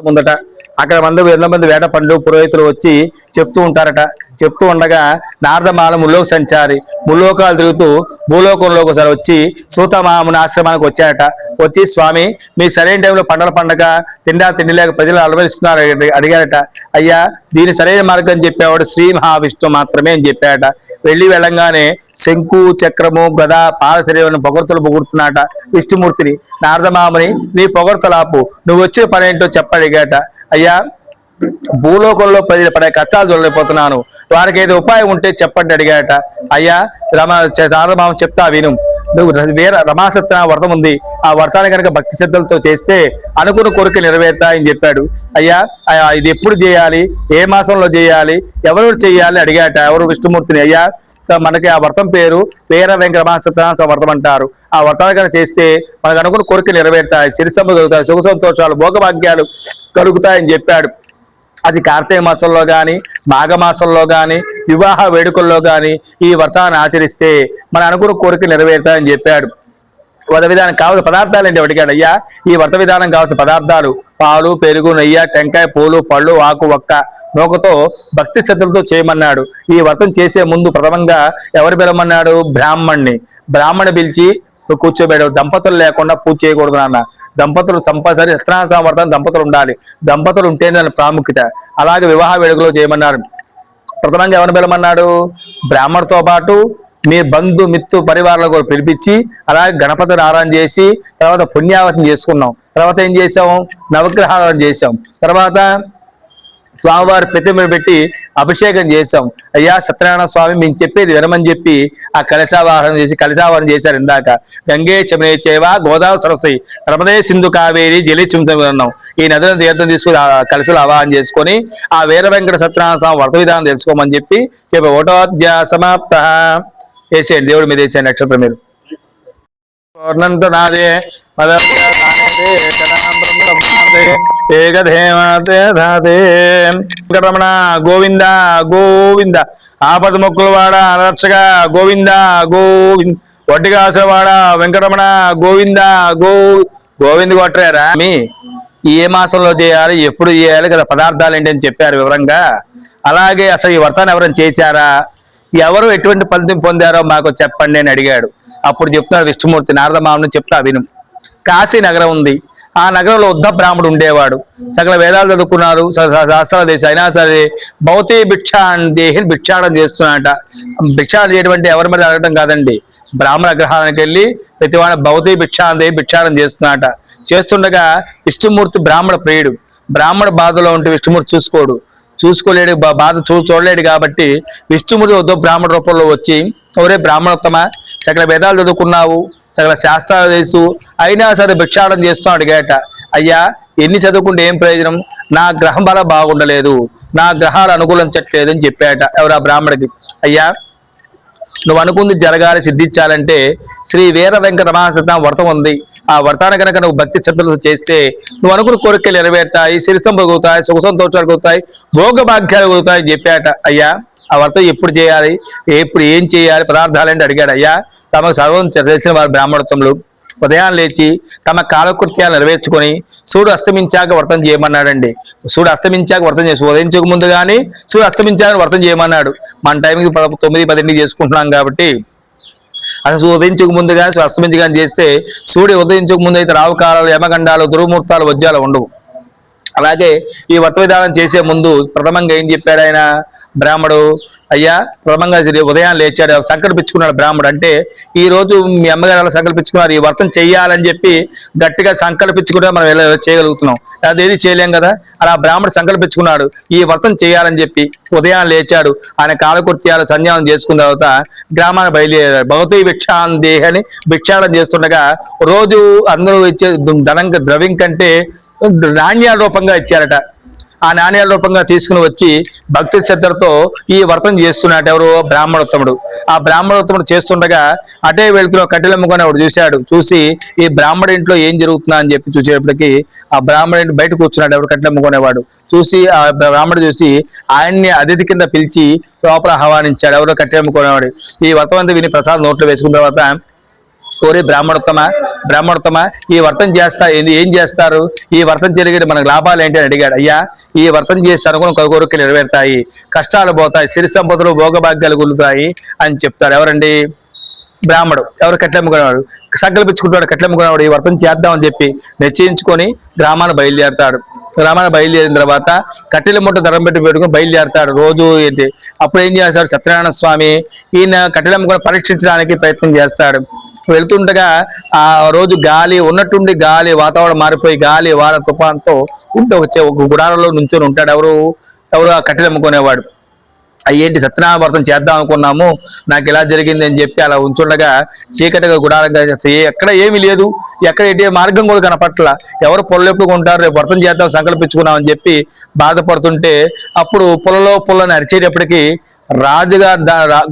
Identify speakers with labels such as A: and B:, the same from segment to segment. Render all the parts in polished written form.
A: ముందట అక్కడ ఎంతమంది వేట పండు పురోహితులు వచ్చి చెప్తూ ఉంటారట. చెప్తూ ఉండగా నారదమాల ముల్లోక సంచారి ముల్లోకాలు తిరుగుతూ భూలోకంలోకి ఒకసారి వచ్చి సూతమాముని ఆశ్రమానికి వచ్చారట. వచ్చి స్వామి మీ సరైన టైంలో పండగ తిండి లేక ప్రజలు అలవరిస్తున్నారు అడిగారట. అయ్యా దీని సరైన మార్గం చెప్పేవాడు శ్రీ మహావిష్ణు మాత్రమే అని చెప్పారట. వెళ్ళంగానే శంకు చక్రము గద పాల శరీరం పొగడ్తలు విష్ణుమూర్తిని. నారదమాముని నీ పొగడ్తలాపు, నువ్వు వచ్చే పని ఏంటో చెప్పడిగాట. అయ్యా భూలోకంలో ప్రజలు పడే కష్టాలు చూడలేకపోతున్నాను, వారికి ఏదో ఉపాయం ఉంటే చెప్పండి అడిగాట. అయ్యా నారదమామ చెప్తా విను. నువ్వు వేరే రమాసత్న వ్రతం ఉంది, ఆ వ్రతాన్ని కనుక భక్తి శ్రద్ధలతో చేస్తే అనుకున్న కోరిక నెరవేరుతాయని చెప్పాడు. అయ్యా ఇది ఎప్పుడు చేయాలి, ఏ మాసంలో చేయాలి, ఎవరు చేయాలి అడిగాట. ఎవరు? విష్ణుమూర్తిని. అయ్యా మనకి ఆ వ్రతం పేరు వీర వెంకట రమాసత్న వ్రతం అంటారు. ఆ వ్రతాన్ని కనుక చేస్తే మనకు అనుకున్న కోరిక నెరవేరుతాయి, సిరిసంపద కలుగుతాయి, సుఖ సంతోషాలు భోగభాగ్యాలు కలుగుతాయని చెప్పాడు. అది కార్తీక మాసంలో కానీ మాఘమాసంలో కానీ వివాహ వేడుకల్లో కానీ ఈ వ్రతాన్ని ఆచరిస్తే మన అనుకున్న కోరిక నెరవేరుతాయని చెప్పాడు. వ్రత విధానం కావాల్సిన పదార్థాలు ఏంటి అడిగాడు. అయ్యా ఈ వ్రత విధానం కావాల్సిన పదార్థాలు పాలు, పెరుగు, నెయ్యి, టెంకాయ, పూలు, పళ్ళు, ఆకు, ఒక్క నూకతో భక్తి శ్రద్ధలతో చేయమన్నాడు. ఈ వ్రతం చేసే ముందు ప్రథమంగా ఎవరు పిలవమన్నాడు? బ్రాహ్మణి పిలిచి కూర్చోబెట్టాడు. దంపతులు లేకుండా పూజ చేయకూడదు నాన్న. దంపతులు కంపల్సరీ సత్యనారాయణ వ్రతం దంపతులు ఉండాలి. దంపతులు ఉంటేనే దాని ప్రాముఖ్యత. అలాగే వివాహ వేడుకలో చేయమన్నారు. ప్రథమంగా ఎవరిని పిలవమన్నాడు? బ్రాహ్మణుతో పాటు మీ బంధు మిత్తు పరివారాలను కూడా పిలిపించి అలాగే గణపతిని ఆరాధన చేసి తర్వాత పుణ్యావతిని చేసుకున్నాం. తర్వాత ఏం చేసాం? నవగ్రహాలను చేసాం. తర్వాత స్వామివారి ప్రతిమను పెట్టి అభిషేకం చేశాం. అయ్యా సత్యనారాయణ స్వామి మేము చెప్పేది వినమని చెప్పి ఆ కలశావాహనం చేశారు. ఇందాక గంగే చమనే చేవ గోదావరి సరస్వతి నర్మదే సింధు కావేరి జలి చింతన్నాం. ఈ నదులను తీర్థం తీసుకుని కలశలు ఆవాహన చేసుకొని ఆ వీర వెంకట సత్యనారాయణ స్వామి వ్రత విధానం తెలుసుకోమని చెప్పి ఓటోధ్యాయ సమాప్త వేసేయండి. దేవుడి మీద వేసేయండి నక్షత్రం మీరు. నాదే వెంకటరమణ గోవింద గోవింద ఆపద మొక్కుల వాడ రక్షగా గోవింద గోవింద వడ్డిగాసవాడ వెంకటరమణ గోవింద గోవింద కొట్టరారా. మీ ఏ మాసంలో చేయాలి, ఎప్పుడు చేయాలి కదా, పదార్థాలు ఏంటి అని చెప్పారు వివరంగా. అలాగే అసలు ఈ వ్రతాన్ని ఎవరైనా చేశారా, ఎవరు ఎటువంటి ఫలితం పొందారో మాకు చెప్పండి అని అడిగాడు. అప్పుడు చెప్తున్నాడు విష్ణుమూర్తి. నారదమామని చెప్తా విను. కాశీ నగరం ఉంది. ఆ నగరంలో ఉద్ధ బ్రాహ్మణుడు ఉండేవాడు. సకల వేదాలు చదువుకున్నారు, శాస్త్రాలు చేసి అయినా సరే భౌతి దేహిని భిక్షాటం చేస్తున్నాడట. భిక్షాటం చేయడం ఎవరి మీద అడగటం కాదండి, బ్రాహ్మణ గ్రహానికి వెళ్ళి ప్రతివాడు భౌతి భిక్షాటం చేస్తున్నాడట. చేస్తుండగా విష్ణుమూర్తి బ్రాహ్మణ ప్రియుడు. బ్రాహ్మణ బాధలో ఉంటే విష్ణుమూర్తి చూసుకోలేడు, బాధ చూడలేడు. కాబట్టి విష్ణుమూర్తి ఉద్ధవ బ్రాహ్మణ రూపంలో వచ్చి, ఒరే బ్రాహ్మణోత్తమ, సకల వేదాలు చదువుకున్నావు, సకల శాస్త్రాలు తెలుసు, అయినా సరే భిక్షాటం చేస్తున్నావు అడిగాట. అయ్యా ఎన్ని చదువుకుంటే ఏం ప్రయోజనం, నా గ్రహం బల బాగుండలేదు, నా గ్రహాలు అనుకూలించట్లేదు అని చెప్పాట ఎవరు? ఆ బ్రాహ్మడికి. అయ్యా నువ్వు అనుకుంది జరగాలి, సిద్ధించాలంటే శ్రీ వీర వెంకట రమాసత్న వ్రతం ఉంది. ఆ వ్రతాన్ని కనుక నువ్వు భక్తి శ్రద్ధలతో చేస్తే నువ్వు అనుకున్న కోరికలు నెరవేరుతాయి, సిరిసం కలుగుతాయి, సుఖ సంతోషాలు కలుగుతాయి, భోగభాగ్యాలు కలుగుతాయి అని చెప్పాట. అయ్యా ఆ వ్రతం ఎప్పుడు చేయాలి, ఎప్పుడు ఏం చేయాలి, పదార్థాలు ఏంటి అడిగాడు. అయ్యా తమకు సర్వం తెలిసిన వారు బ్రాహ్మణోత్తములు ఉదయాన్ని లేచి తమ కాలకృత్యాలు నెరవేర్చుకొని సూర్యుడు అస్తమించాక వ్రతం చేయమన్నాడండి. సూర్యుడు అస్తమించాక వ్రతం చేసి ఉదయించక ముందు కానీ సూర్యుడు అస్తమించాక వ్రతం చేయమన్నాడు. మన టైంకి 9-10 చేసుకుంటున్నాం కాబట్టి అసలు ఉదయించక ముందు కానీ అస్తమించి కానీ చేస్తే సూర్యుడు ఉదయించక ముందు అయితే రావుకాలాలు, యమగండాలు, దుర్ముహూర్తాలు, వజ్రాలు ఉండవు. అలాగే ఈ వ్రత విధానం చేసే ముందు ప్రథమంగా ఏం చెప్పాడు ఆయన? బ్రాహ్మడు, అయ్యా ప్రథమంగా ఉదయం లేచాడు, సంకల్పించుకున్నాడు బ్రాహ్మడు. అంటే ఈ రోజు మీ అమ్మగారు అలా సంకల్పించుకున్నారు, ఈ వ్రతం చెయ్యాలని చెప్పి గట్టిగా సంకల్పించుకుంటే మనం ఎలా చేయగలుగుతున్నాం, అదేది చేయలేం కదా. అలా బ్రాహ్మడు సంకల్పించుకున్నాడు ఈ వ్రతం చేయాలని చెప్పి. ఉదయం లేచాడు, ఆయన కాలకృత్యాలు సంధ్యానం చేసుకున్న తర్వాత గ్రామాన్ని బయలుదేరాడు. భగవతీ భిక్షాందేహి అని భిక్షాటన చేస్తుండగా రోజు అందరూ ఇచ్చే ద్రవ్యం కంటే నాణ్యాల రూపంగా ఇచ్చారట. ఆ నాణ్యాల రూపంగా తీసుకుని వచ్చి భక్తి శ్రద్ధలతో ఈ వ్రతం చేస్తున్నాడు ఎవరు, బ్రాహ్మణోత్తముడు. ఆ బ్రాహ్మణోత్తముడు చేస్తుండగా అటే వెళ్తున్న కట్టెలమ్ముకొని వాడు చూశాడు. చూసి ఈ బ్రాహ్మణ ఇంట్లో ఏం జరుగుతుందా అని చెప్పి చూసేటప్పటికి ఆ బ్రాహ్మణ ఇంటి బయట కూర్చున్నాడు ఎవరు, కట్టెలమ్ముకునేవాడు. చూసి ఆ బ్రాహ్మణుడు చూసి ఆయన్ని అతిథి కింద పిలిచి లోపల ఆహ్వానించాడు ఎవరో కట్టెలమ్ముకునేవాడు. ఈ వ్రతం అంతా విని ప్రసాదం నోట్లో వేసుకున్న తర్వాత, ఓరే బ్రాహ్మణోత్తమ ఈ వ్రతం చేస్తా ఏం చేస్తారు, ఈ వ్రతం జరిగేది మనకు లాభాలు ఏంటి అని అడిగాడు. అయ్యా ఈ వ్రతం చేస్తే అనుకున్న కోరికలు నెరవేరుతాయి, కష్టాలు పోతాయి, సిరి సంపదలు భోగభాగ్యాలు కులుతాయి అని చెప్తాడు. ఎవరండి, బ్రాహ్మడు. ఎవరు, కట్టెలమ్ముకునేవాడు. సంకల్పించుకుంటాడు కట్టెలమ్ముకునేవాడు ఈ వ్రతం చేద్దామని చెప్పి నిశ్చయించుకొని గ్రామాన్ని బయలుదేరతాడు. గ్రామాన్ని బయలుదేరిన తర్వాత కట్టెల మూట ధరం పెట్టుకుని బయలుదేరతాడు. రోజు ఏంటి అప్పుడు ఏం చేస్తాడు, సత్యనారాయణ స్వామి ఈయన కట్టెలమ్ముకొని పరీక్షించడానికి ప్రయత్నం చేస్తాడు. వెళ్తుండగా ఆ రోజు గాలి ఉన్నట్టుండి గాలి వాతావరణం మారిపోయి గాలి వాన తుఫాన్తో ఉంటే వచ్చే ఒక గుడారంలో నుంచొని ఉంటాడు. ఎవరు ఆ కట్టెలమ్ముకునేవాడు. అయ్యేంటి సత్యనారాయణ వ్రతం చేద్దాం అనుకున్నాము, నాకు ఇలా జరిగింది అని చెప్పి అలా ఉంచుండగా చీకటిగా గుడారంగా ఎక్కడ ఏమీ లేదు, ఎక్కడ ఎటే మార్గం కూడా కనపట్ల. ఎవరు పొలలు ఉంటారు, రేపు వ్రతం చేద్దాం సంకల్పించుకున్నాం అని చెప్పి బాధపడుతుంటే అప్పుడు పుల్లని అరిచేటప్పటికి రాజుగారు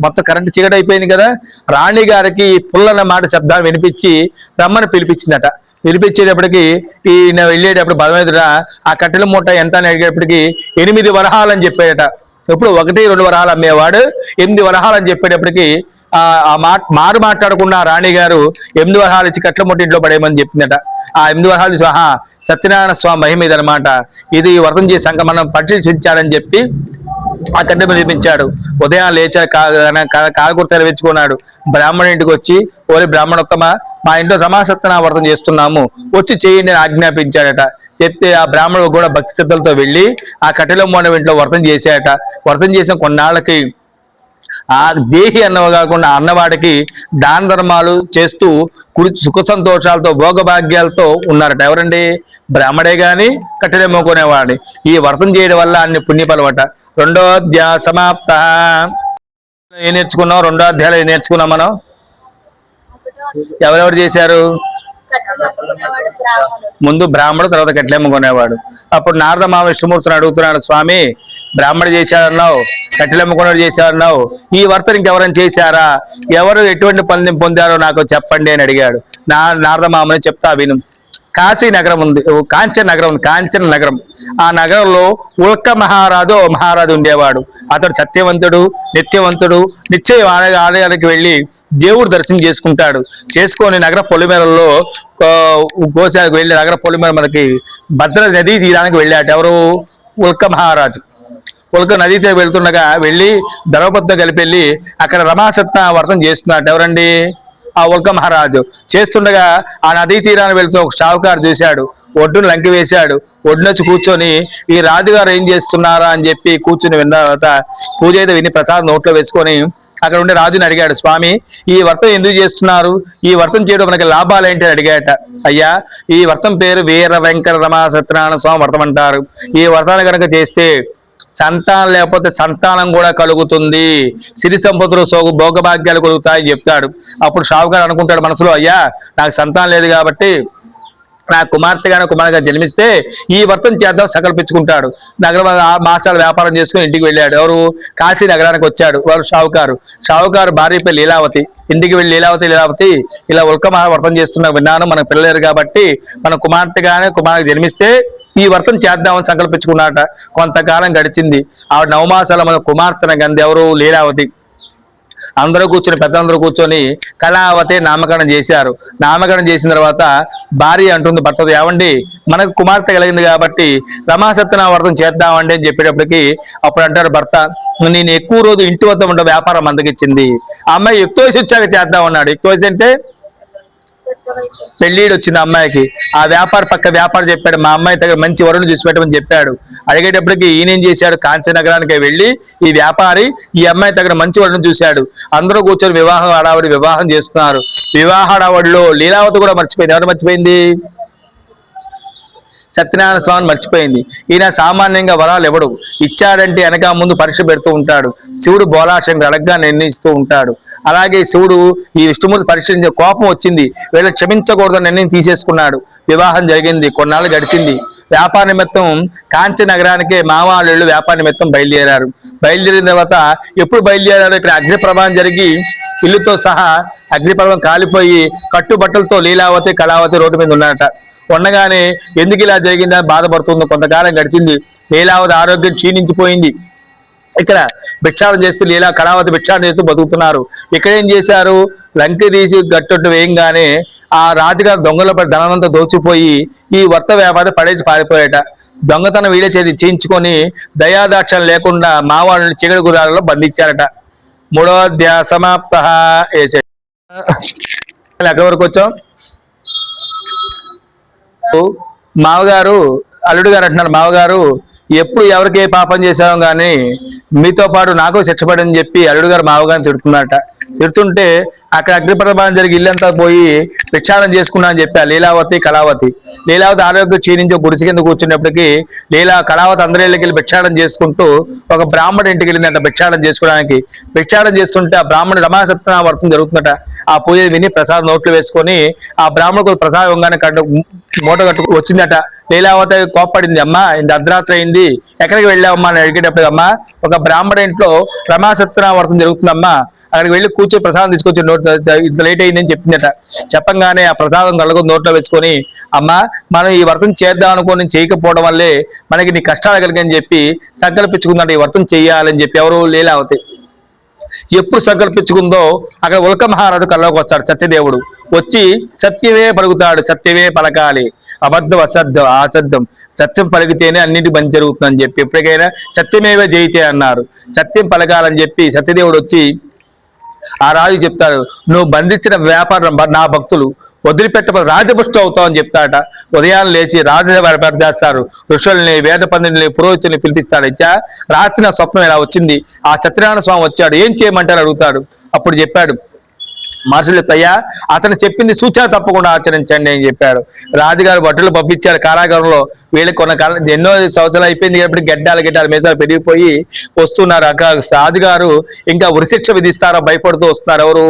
A: మొత్తం కరెంట్ చీకటి అయిపోయింది కదా, రాణి గారికి పుల్లన్న మాట శబ్దాన్ని వినిపించి రమ్మని పిలిపించిందట. పిలిపించేటప్పటికి ఈయన వెళ్ళేటప్పుడు బలమేదురా ఆ కట్టెల మూట ఎంత అని అడిగేటప్పటికి 8 వరహాలని చెప్పాడట. ఎప్పుడు 1-2 వరహాలు అమ్మేవాడు 8 వరహాలు అని చెప్పేటప్పటికి మారు మాట్లాడకుండా రాణి గారు 8 వరహాలు ఇచ్చి కట్ల ముట్టి ఇంట్లో పడేయమని చెప్పిందట. ఆ 8 వరహాలు సహా సత్యనారాయణ స్వామి మహిమ ఇదనమాట, ఇది వ్రతం చేసి మనం పరిశీలించాలని చెప్పి ఆ కట్టె పిలిపించాడు. ఉదయం లేచా కాలకృత్యాలు వెచ్చుకున్నాడు. బ్రాహ్మణ ఇంటికి వచ్చి, ఓరి బ్రాహ్మణోత్తమ మా ఇంట్లో సమాసత్యన వ్రతం చేస్తున్నాము, వచ్చి చేయండి అని ఆజ్ఞాపించాడట. చెప్తే ఆ బ్రాహ్మణుడు కూడా భక్తి శ్రద్ధలతో వెళ్ళి ఆ కట్టెల మూట ఇంట్లో వ్రతం చేశాడట. వ్రతం చేసిన కొన్నాళ్ళకి ఆ దేహి అన్నవ కాకుండా అన్నవాడికి దాన ధర్మాలు చేస్తూ సుఖ సంతోషాలతో భోగభాగ్యాలతో ఉన్నారట. ఎవరండి, బ్రాహ్మడే గాని కట్టెలెమ్ముకునేవాడి. ఈ వ్రతం చేయడం వల్ల అన్ని పుణ్యఫలమట. 2వ అధ్యాయ సమాప్త. ఏం నేర్చుకున్నాం, 2వ అధ్యాయులు ఏం నేర్చుకున్నాం మనం, ఎవరెవరు చేశారు, ముందు బ్రాహ్మడు తర్వాత కట్టెలెమ్ముకునేవాడు. అప్పుడు నారద మామ విష్ణుమూర్తిని అడుగుతున్నాడు, స్వామి బ్రాహ్మడు చేశారన్నావు, కట్టెలెమ్ముకునేవాడు చేశారన్నావు, ఈ వర్తను ఇంకెవరైనా చేశారా, ఎవరు ఎటువంటి పనులు పొందారో నాకు చెప్పండి అని అడిగాడు. నారద మామని చెప్తా విను. కాశీ నగరం ఉంది, కాంచన నగరం ఉంది, కాంచన నగరం. ఆ నగరంలో ఉల్క మహారాజు ఉండేవాడు. అతడు సత్యవంతుడు, నిత్యవంతుడు. నిత్య ఆలయానికి వెళ్ళి దేవుడు దర్శనం చేసుకొని నగర పొలిమేరల్లో గోశాలకు వెళ్ళి నగర పొలిమేర మనకి భద్ర నదీ తీరానికి వెళ్ళాడు. ఎవరు, ఉల్క మహారాజు. ఉల్క నదీతో వెళ్తుండగా వెళ్ళి ధర్మపత్తో కలిపి వెళ్ళి అక్కడ రమాసత్న వ్రతం చేస్తున్నాడు. ఎవరండి, ఆ ఉల్క మహారాజు. చేస్తుండగా ఆ నదీ తీరాన్ని వెళ్తూ ఒక షావుకారు చూశాడు, ఒడ్డును లంకి వేశాడు. ఒడ్డునొచ్చి కూర్చొని ఈ రాజుగారు ఏం చేస్తున్నారా అని చెప్పి కూర్చుని విన్న తర్వాత పూజ అయితే విని ప్రసాదం నోట్లో వేసుకొని అక్కడ ఉండే రాజుని అడిగాడు, స్వామి ఈ వ్రతం ఎందుకు చేస్తున్నారు, ఈ వ్రతం చేయడం మనకి లాభాలు ఏంటి అని అడిగాట. అయ్యా ఈ వ్రతం పేరు వీర వెంకట రమా సత్యనారాయణ స్వామి వ్రతం అంటారు. ఈ వ్రతాన్ని కనుక చేస్తే సంతానం లేకపోతే సంతానం కూడా కలుగుతుంది, సిరి సంపదలు భోగభాగ్యాలు కలుగుతాయని చెప్తాడు. అప్పుడు షావుకారు అనుకుంటాడు మనసులో, అయ్యా నాకు సంతానం లేదు కాబట్టి నా కుమార్తెగా జన్మిస్తే ఈ వ్రతం చేద్దాం సంకల్పించుకుంటాడు. నగరం 6 మాసాలు వ్యాపారం చేసుకుని ఇంటికి వెళ్ళాడు. ఎవరు, కాశీ నగరానికి వచ్చాడు. వారు షావుకారు భార్య పేరు లీలావతి. ఇంటికి వెళ్ళి లీలావతి ఇలా ఉల్క వ్రతం చేస్తున్నా విన్నాను, మనకు పిల్లలేరు కాబట్టి మన కుమార్తె జన్మిస్తే ఈ వ్రతం చేద్దామని సంకల్పించుకున్నాట. కొంతకాలం గడిచింది. ఆవిడ 9 మాసాల మన కుమార్తెన గంది. ఎవరు, లీలావతి. పెద్దలందరూ కూర్చొని కళావతి నామకరణం చేశారు. నామకరణం చేసిన తర్వాత భార్య అంటుంది భర్తతో, ఏమండి మనకు కుమార్తె కలిగింది కాబట్టి రమాసత్యన వ్రతం చేద్దామండి అని చెప్పేటప్పటికి అప్పుడు అంటారు భర్త, నేను ఎక్కువ రోజు ఇంటి వద్ద ఉండే వ్యాపారం అందకిచ్చింది, ఆ అమ్మాయి ఎక్కువ వయసు వచ్చాక చేద్దామన్నాడు. ఎక్కువ వయసు అంటే పెళ్ళిడు వచ్చింది అమ్మాయికి. ఆ పక్క వ్యాపారం చెప్పాడు, మా అమ్మాయి దగ్గర మంచి వరుణ్ చూసి పెట్టమని చెప్పాడు. అడిగేటప్పటికి ఈయనేం చేశాడు, కాంచీ నగరానికి వెళ్ళి ఈ వ్యాపారి ఈ అమ్మాయి దగ్గర మంచి వరుణ్ చూశాడు. అందరూ కూర్చొని వివాహం చేస్తున్నారు. వివాహ హడావడిలో లీలావతి కూడా మర్చిపోయింది. ఎవరు మర్చిపోయింది? సత్యనారాయణ స్వామిని మర్చిపోయింది. ఈయన సామాన్యంగా వరాలు ఎవడు ఇచ్చాడంటే వెనక ముందు పరీక్ష పెడుతూ ఉంటాడు. శివుడు బోలాశంకర్ అడగ్గా నిర్ణయిస్తూ ఉంటాడు. అలాగే శివుడు ఈ విష్ణుమూర్తి పరీక్షించే కోపం వచ్చింది, వీళ్ళని క్షమించకూడదని నిర్ణయం తీసేసుకున్నాడు. వివాహం జరిగింది, కొన్నాళ్ళు గడిచింది. వ్యాపార నిమిత్తం కాంచీ నగరానికి మావాళ్ళు వ్యాపార నిమిత్తం బయలుదేరారు. బయలుదేరిన తర్వాత ఎప్పుడు బయలుదేరారు, ఇక్కడ అగ్ని ప్రమాదం జరిగి ఇల్లుతో సహా అగ్నిపర్వం కాలిపోయి కట్టుబట్టలతో లీలావతి కళావతి రోడ్డు మీద ఉన్నారట. ఉండగానే ఎందుకు ఇలా జరిగిందని బాధపడుతుంది. కొంతకాలం గడిచింది. లీలావతి ఆరోగ్యం క్షీణించిపోయింది. ఇక్కడ భిక్షాటం చేస్తూ కళావతి భిక్షాటం చేస్తూ బతుకుతున్నారు. ఇక్కడ ఏం చేశారు, లంకి తీసి గట్టొట్టు వేయంగానే ఆ రాజుగారు దొంగల ధనమంతా దోచిపోయి ఈ వర్త వ్యాపారి పడేసి పారిపోయాట. దొంగతనం వీడే చేయించుకొని దయాదాక్షం లేకుండా మావాళ్ళని చీకటి గుర్రాలలో బంధించారట. 3వ అధ్యాయ సమాప్త. ఎక్కడి వరకు వచ్చాం? మావగారు అల్లుడు గారు అంటున్నారు, మావగారు ఎప్పుడు ఎవరికి ఏ పాపం చేశాం కానీ మీతో పాటు నాకు శిక్ష పడని చెప్పి అల్లుడు గారు మావగారిని తిడుతున్నారట. తిడుతుంటే అక్కడ అగ్నిప్రమాదం జరిగి ఇల్లంతా పోయి భిక్షాటం చేసుకున్నా అని చెప్పి లీలావతి కళావతి ఆరోగ్యం క్షీణించి గుడిసి కింద కూర్చున్నప్పటికీ కళావతి అందరి ఇళ్ళకి వెళ్ళి భిక్షాటం చేసుకుంటూ ఒక బ్రాహ్మణ ఇంటికి వెళ్ళిందంట భిక్షాటం చేసుకోవడానికి. భిక్షాటం చేస్తుంటే ఆ బ్రాహ్మణుడు రమాసత్యనారాయణ వ్రతం జరుగుతుందట. ఆ పూజ విని ప్రసాదం నోట్లు వేసుకొని ఆ బ్రాహ్మణుడు ప్రసాదం ఇవ్వగానే మూట కట్టు వచ్చిందట. లీలావతి కోప్పడింది, అమ్మా ఇంత అర్ధరాత్రి అయింది, ఎక్కడికి వెళ్ళావమ్మా అని అడిగేటప్పుడు, అమ్మా ఒక బ్రాహ్మణ ఇంట్లో రమాసత్యనారాయణ వ్రతం జరుగుతుందమ్మా, అక్కడికి వెళ్ళి కూర్చొని ప్రసాదం తీసుకొచ్చి ఇంత లేట్ అయిందని చెప్పిందట. చెప్పంగానే ఆ ప్రసాదం కళ్ళకు నోట్లో వేసుకొని, అమ్మ మనం ఈ వ్రతం చేద్దాం అనుకోని చేయకపోవడం వల్లే మనకి నీ కష్టాలు కలిగని చెప్పి సంకల్పించుకుందంట ఈ వ్రతం చెయ్యాలని చెప్పి. ఎవరు? లీలావతి. ఎప్పుడు సంకల్పించుకుందో అక్కడ ఉల్క మహారాజు కల్లోకి వస్తాడు. సత్యదేవుడు వచ్చి సత్యమే పలుకుతాడు, సత్యమే పలకాలి, అబద్ధం అసద్ధం సత్యం పలికితేనే అన్నింటి మంచి జరుగుతుందని చెప్పి ఎప్పటికైనా సత్యమేవే జయితే అన్నారు. సత్యం పలకాలని చెప్పి సత్యదేవుడు వచ్చి ఆ రాజు చెప్తాడు, నువ్వు బంధించిన వ్యాపారం నా భక్తులు వదిలిపెట్టబడి రాజపుష్టి అవుతావు అని చెప్తాడట. ఉదయాన్ని లేచి రాజసభ చేస్తారు. ఋషుల్ని, వేద పండితుల్ని, పురోహితుల్ని పిలిపిస్తాడు. రాత్రి నా స్వప్నం ఇలా వచ్చింది, ఆ సత్యనారాయణ స్వామి వచ్చాడు, ఏం చేయమంటారు అడుగుతాడు. అప్పుడు చెప్పాడు, మనుషులు అయ్యా అతను చెప్పింది సూచన తప్పకుండా ఆచరించండి అని చెప్పాడు. రాజుగారు భటులు పంపించారు కారాగారంలో. వీళ్ళకి కొన్నకాలం ఎన్నో సంవత్సరాలు అయిపోయింది కాబట్టి గడ్డాలు మీద పెరిగిపోయి వస్తున్నారు. అక్కడ రాజుగారు ఇంకా ఉరిశిక్ష విధిస్తారో భయపడుతూ వస్తున్నారు. ఎవరు?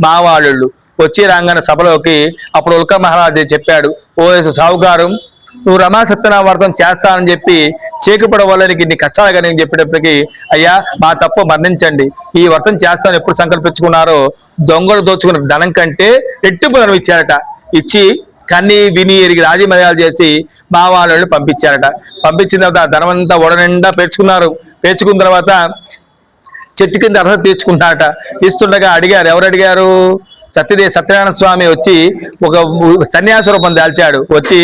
A: మావాళ్ళు వచ్చి రాగానే సభలోకి అప్పుడు ఉల్క మహారాజు చెప్పాడు, ఓ సావుగారు నువ్వు రమాసత్యనారాయణ వ్రతం చేస్తానని చెప్పి చీకపడ వల్ల నీకు ఇన్ని కష్టాలు కానీ చెప్పేటప్పటికి, అయ్యా మా తప్పు మరణించండి, ఈ వ్రతం చేస్తాను ఎప్పుడు సంకల్పించుకున్నారో దొంగలు దోచుకున్న ధనం కంటే రెట్టింపు ధనం ఇచ్చారట. ఇచ్చి కన్ని విని ఎరిగి రాజమర్యాదలు చేసి మా వాళ్ళని పంపించారట. పంపించిన తర్వాత ఆ ధనం అంతా ఒడనిండా పేర్చుకున్నారు. పేర్చుకున్న తర్వాత చెట్టు కింద అర్హత తీర్చుకుంటారట. తీస్తుండగా అడిగారు, ఎవరు అడిగారు? సత్యనారాయణ స్వామి వచ్చి ఒక సన్యాస రూపం దాల్చాడు. వచ్చి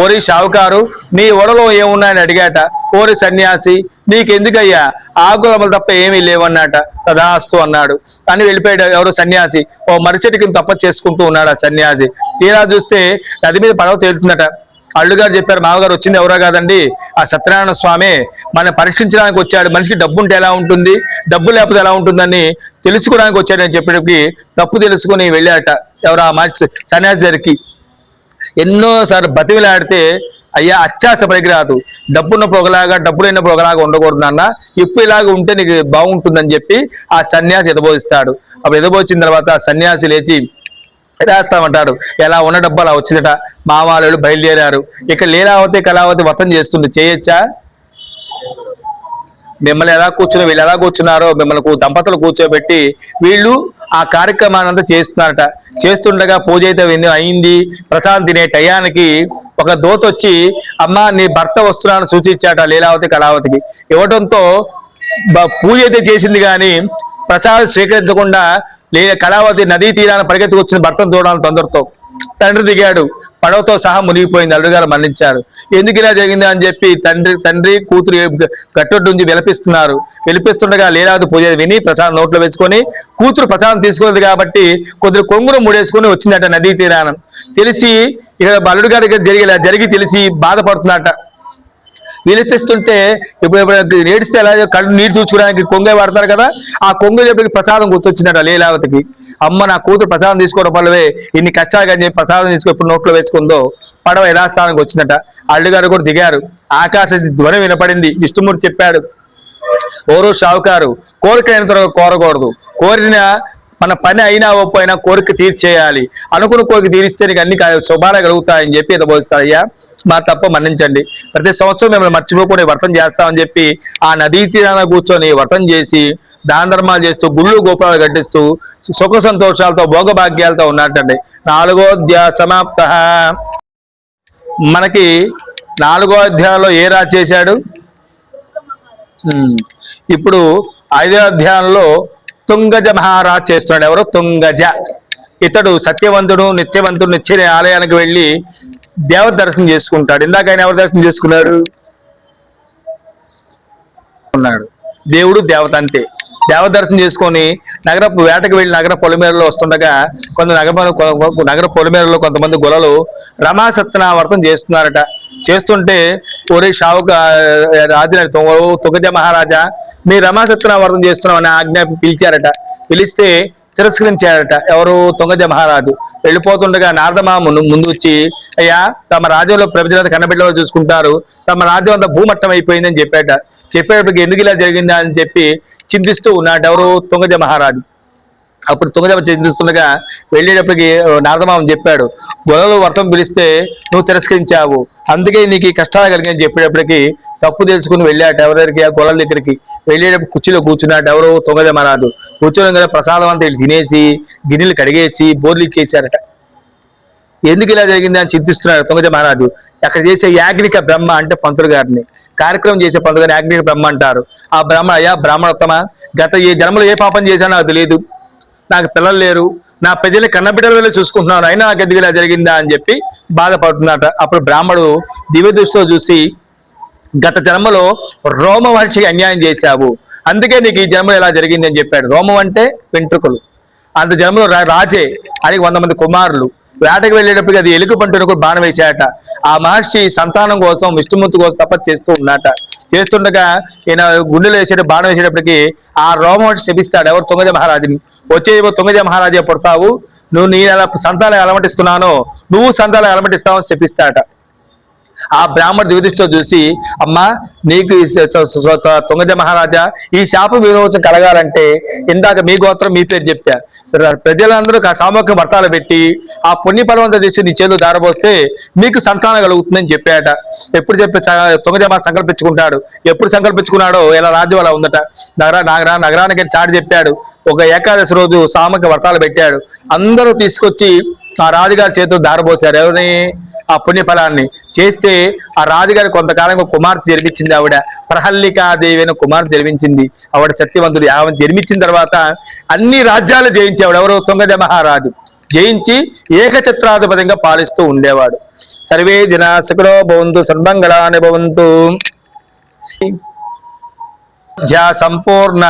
A: ఓరి షావుకారు నీ ఒడలో ఏమున్నాయని అడిగాట. ఓరి సన్యాసి నీకెందుకయ్యా ఆకులములు తప్ప ఏమీ లేవన్నట. తదాస్తు అన్నాడు అని వెళ్ళిపోయాడు. ఎవరు? సన్యాసి. ఓ మరిచెట్టు కింద తప్ప చేసుకుంటూ ఉన్నాడు ఆ సన్యాసి. తీరా చూస్తే నది మీద పడవ తేలుతుందట. అల్లుగారు చెప్పారు, మామగారు వచ్చింది ఎవరో కాదండి, ఆ సత్యనారాయణ స్వామి మనం పరీక్షించడానికి వచ్చాడు. మనిషికి డబ్బు ఉంటే ఎలా ఉంటుంది, డబ్బు లేకపోతే ఎలా ఉంటుందని తెలుసుకోవడానికి వచ్చాడని చెప్పేటప్పటికి తప్పు తెలుసుకుని వెళ్ళాట. ఎవరు? ఆ మనిషి సన్యాసి దగ్గరికి ఎన్నోసార్లు బతిమిలాడితే, అయ్యా అత్యాస పనికిరాదు, డబ్బున్నప్పుడు ఒకలాగా డబ్బు లేనప్పుడు ఒకలాగా ఉండకూడదు నాన్న, ఇప్పుడు ఇలాగ ఉంటే నీకు బాగుంటుందని చెప్పి ఆ సన్యాసి ఎదబోధిస్తాడు. అప్పుడు ఎదబోచిన తర్వాత ఆ సన్యాసి లేచి రాస్తామంటాడు. ఎలా ఉన్న డబ్బు అలా వచ్చిందట. మా వాళ్ళు బయలుదేరారు. ఇక లీలావతి కళావతి వ్రతం చేస్తుంది, చేయొచ్చా? మిమ్మల్ని ఎలా కూర్చుని వీళ్ళు ఎలా కూర్చున్నారో మిమ్మల్ని దంపతులు కూర్చోబెట్టి వీళ్ళు ఆ కార్యక్రమాన్ని అంతా చేస్తున్నారట. చేస్తుండగా పూజ అయితే అయింది. ప్రసాదం తినే టయానికి ఒక దోత వచ్చి, అమ్మ నీ భర్త వస్తున్నాను సూచించాట లీలావతి కళావతికి. ఇవ్వడంతో పూజ అయితే చేసింది కానీ ప్రసాదం స్వీకరించకుండా కళావతి నదీ తీరాన్ని పరిగెత్తుకు వచ్చిన భర్తను చూడాలని తొందరతో తండ్రి దిగాడు. పడవతో సహా మునిగిపోయింది. అల్లుగారు మరణించారు. ఎందుకు ఇలా జరిగింది అని చెప్పి తండ్రి కూతురు గట్టొడ్డు నుంచి విలపిస్తుండగా లీలావతి పూజ విని ప్రసాదం నోట్లో వేసుకొని కూతురు ప్రసాదం తీసుకోలేదు కాబట్టి కొద్దిగా కొంగును ముడేసుకొని వచ్చిందట నదీ తీరాన. తెలిసి ఇక అల్లుడు గారికి జరిగి తెలిసి బాధపడుతున్నట. విలిపిస్తుంటే ఇప్పుడు ఏడిస్తే ఎలా కళ్ళు నీరు చూసుకోవడానికి కొంగ వాడతారు కదా, ఆ కొంగ చెప్పి ప్రసాదం గుర్తొచ్చిందట లీలావతికి. అమ్మ నా కూతురు ప్రసాదం తీసుకోవడం వల్లవే ఇన్ని కష్టాలు కానీ చెప్పి ప్రసాదం తీసుకొని ఇప్పుడు నోట్లో వేసుకుందో పడవ యథాస్థానానికి వచ్చిందట. అల్లుగారు కూడా దిగారు. ఆకాశ ధ్వని వినపడింది. విష్ణుమూర్తి చెప్పాడు, ఓరో షావుకారు కోరిక అయిన తర్వాత కోరకూడదు, కోరిన మన పని అయినా ఒప్పైనా కోరిక తీర్చేయాలి, అనుకున్న కోరిక తీరిస్తే నీకు అన్ని శుభాలు కలుగుతాయని చెప్పి ఇది పోస్తాడు. అయ్యా మా తప్ప మన్నించండి, ప్రతి సంవత్సరం మిమ్మల్ని మర్చిపోకుండా వ్రతం చేస్తామని చెప్పి ఆ నదీ తీరాన కూర్చొని వ్రతం చేసి దాన ధర్మాలు చేస్తూ గుళ్ళు గోపురాలు కట్టిస్తూ సుఖ సంతోషాలతో భోగభాగ్యాలతో ఉన్నట్టండి. 4వ అధ్యాయ సమాప్త. మనకి 4వ అధ్యాయంలో ఏ రాజు చేశాడు? ఇప్పుడు 5వ అధ్యాయంలో తుంగజ మహారాజ్ చేస్తున్నాడు. ఎవరు? తుంగజ. ఇతడు సత్యవంతుడు, నిత్యవంతుడు. నిత్య ఆలయానికి వెళ్ళి దేవత దర్శనం చేసుకుంటాడు. ఇందాక ఆయన ఎవరు దర్శనం చేసుకున్నాడు? దేవుడు దేవత అంతే. దేవత దర్శనం చేసుకొని నగరపు వేటకు వెళ్ళి నగర పొలిమేరలో వస్తుండగా నగర పొలిమేరలో కొంతమంది గులలు రమా సత్యనావర్తం చేస్తున్నారట. చేస్తుంటే ఒరే షావుక రాజు తుంగజ మహారాజా మీ రమా సత్యనావర్తం చేస్తున్నామని ఆజ్ఞాపి పిలిచారట. పిలిస్తే తిరస్కరించారట. ఎవరు? తుంగజ మహారాజు. వెళ్ళిపోతుండగా నారదమామ ముందు వచ్చి, అయ్యా తమ రాజ్యంలో ప్రజలంతా కన్నబిడ్డలో చూసుకుంటారు, తమ రాజ్యం అంతా భూమట్టం అయిపోయిందని చెప్పాట. చెప్పేటప్పటికి ఎందుకు ఇలా జరిగిందా అని చెప్పి చింతిస్తూ ఉన్నాడు. ఎవరు? తుంగజ మహారాజు. అప్పుడు తుంగజ చింతిస్తుండగా వెళ్ళేటప్పటికి నారదమామ చెప్పాడు, గొలలు వ్రతం పిలిస్తే నువ్వు తిరస్కరించావు, అందుకే నీకు ఈ కష్టాలు కలిగాయని చెప్పేటప్పటికి తప్పు తెలుసుకుని వెళ్ళాట. ఎవరి దగ్గరికి? ఆ గొలల దగ్గరికి వెళ్ళేటప్పుడు కుర్చీలో కూర్చున్నాడు. ఎవరు? తుంగజ మహారాజు. కూర్చోడం కదా ప్రసాదం అంతా తినేసి గిన్నెలు కడిగేసి బోర్లు ఇచ్చేసారట. ఎందుకు ఇలా జరిగింది అని చింతిస్తున్నాడు తుంగజ మహారాజు. అక్కడ చేసే యాజ్ఞిక బ్రహ్మ అంటే పంతులు గారిని, కార్యక్రమం చేసే పంతులు గారిని యాజ్ఞిక బ్రహ్మ అంటారు. ఆ బ్రహ్మ, అయ్యా బ్రాహ్మణోత్తమ, గత ఏ జన్మలో ఏ పాపం చేశానో నాకు తెలియదు, నాకు పిల్లలు లేరు, నా ప్రజల్ని కన్నబిడ్డల వల్ల చూసుకుంటున్నాను, అయినా నాకు ఎందుకు ఇలా జరిగిందా అని చెప్పి బాధపడుతున్నట. అప్పుడు బ్రాహ్మడు దివ్య దృష్టితో చూసి, గత జన్మలో రోమ మహర్షికి అన్యాయం చేశావు, అందుకే నీకు ఈ జన్మలో ఇలా జరిగింది అని చెప్పాడు. రోమం అంటే వెంట్రుకలు. అంత జన్మలో రాజే, అది 100 మంది కుమారులు. వేటకు వెళ్ళేటప్పటికి అది ఎలుక పంటను కూడా బాణం వేసాట. ఆ మహర్షి సంతానం కోసం విష్ణుమూర్తి కోసం తపస్సు చేస్తూ ఉన్నట. చేస్తుండగా ఈయన గుండెలు బాణం వేసేటప్పటికి ఆ రోమహర్షి శపిస్తాడు. ఎవరు? తుంగజ మహారాజుని. వచ్చే తుంగజ మహారాజే పుడతావు, నువ్వు నీ ఎలా సంతానం అలమటిస్తున్నానో నువ్వు సంతానం అలమటిస్తావు అని శపిస్తాట. ఆ బ్రాహ్మణ దివదృష్టితో చూసి, అమ్మా నీకు తుంగజ మహారాజా ఈ శాప విమోచన కలగాలంటే ఇందాక మీ గోత్రం మీ పేరు చెప్పా, ప్రజలందరూ సామూహిక వ్రతాలు పెట్టి ఆ పుణ్యపర్వంతా తీసి నీ చేతులు దారబోస్తే మీకు సంతానం కలుగుతుందని చెప్పాట. ఎప్పుడు చెప్పి తుంగజ సంకల్పించుకుంటాడు. ఎప్పుడు సంకల్పించుకున్నాడో ఇలా రాజ్యం అలా ఉందట. నగరానికి చాటి చెప్పాడు. ఒక ఏకాదశి రోజు సామూహిక వ్రతాలు పెట్టాడు. అందరూ తీసుకొచ్చి ఆ రాజుగారి చేతులు దారబోసారు. ఎవరిని? ఆ పుణ్యఫలాన్ని చేస్తే ఆ రాజుగారి కొంతకాలంగా కుమార్తె జన్మించింది. ఆవిడ ప్రహల్లికాదేవి అని కుమార్తె జన్మించింది. ఆవిడ సత్యవంతుడు. ఆవిడ జన్మించిన తర్వాత అన్ని రాజ్యాలు జయించేవాడు. ఎవరు? తుంగజ మహారాజు. జయించి ఏకఛత్రాధిపతిగా పాలిస్తూ ఉండేవాడు. సర్వే జనా సుఖినో భవంతు, సన్మంగళాని భవంతు. సంపూర్ణ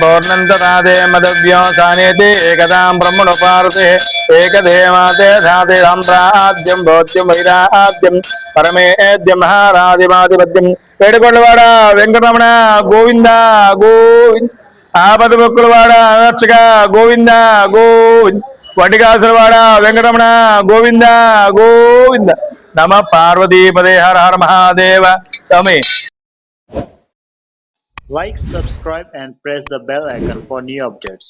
A: పౌర్ణంతనాదే మదవ్యోసానేతి ఏకదాం బ్రహ్మణోపారతే ఏకదేవాతే ధాతే సాంప్రాద్యం భౌత్యం వైరాద్యం పరమేద్యం మహారాధిమాధిపత్యం. ఏడుకొండవాడ వెంకటరమణ గోవింద గోవింద. ఆపద మొక్కులవాడ అర్చక గోవింద గోవింద. వటికాసులవాడ వెంకటరమణ గోవింద గోవింద. నమ పార్వతీపదే. హర హర మహాదేవ. స్వామి.
B: Like, subscribe and press the bell icon for new updates.